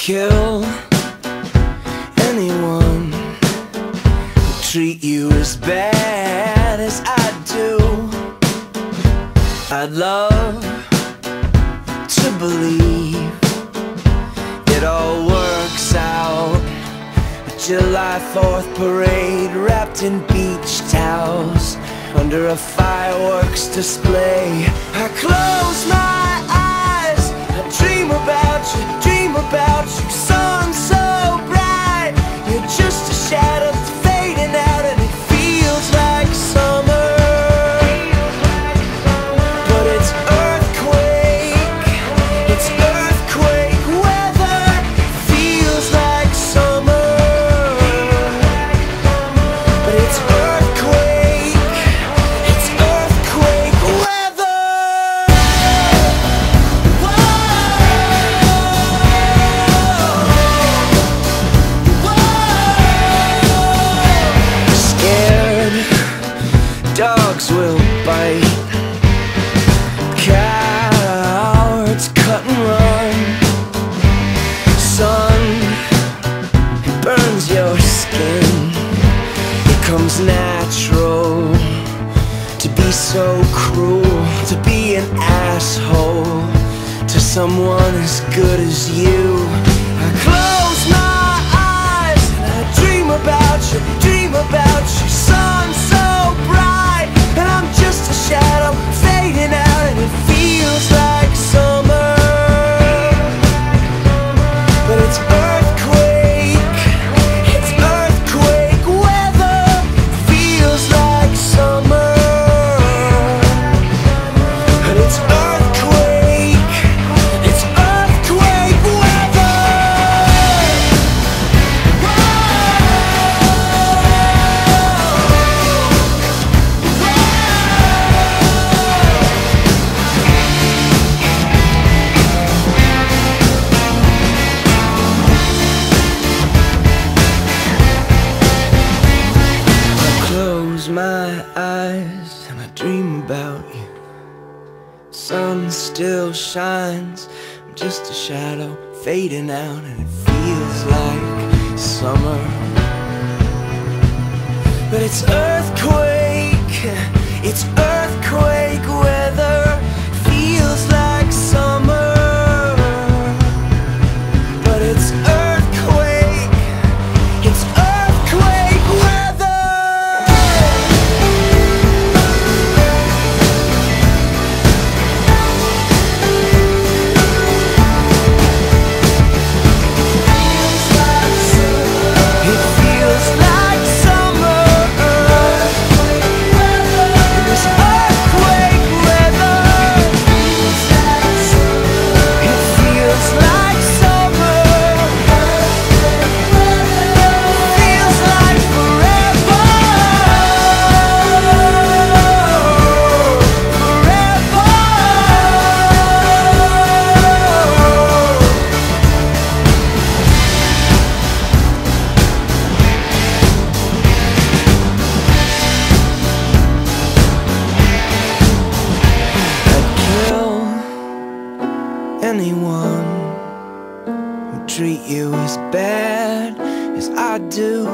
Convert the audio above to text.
kill anyone who treat you as bad as I do. I'd love to believe it all works out. A July 4th parade wrapped in beach towels under a fireworks display. I close my eyes, I dream about you, sun so bright. You're just a shadow that's fading out, and it feels like summer. But it's earthquake weather. Feels like summer, but it's earthquake weather. Dogs will bite, cowards cut and run. Sun burns your skin. It comes natural to be so cruel, to be an asshole to someone as good as you. I close my eyes and I dream about you, sun so bright. And I'm just a shadow fading out, and it feels like summer. But it's earthquake weather. Feels like summer, and it's earthquake weather. My eyes and I dream about you. Sun still shines. I'm just a shadow fading out, and it feels like summer. But it's earthquake weather. Feels like summer, but it's earthquake weather. Anyone who treat you as bad as I do.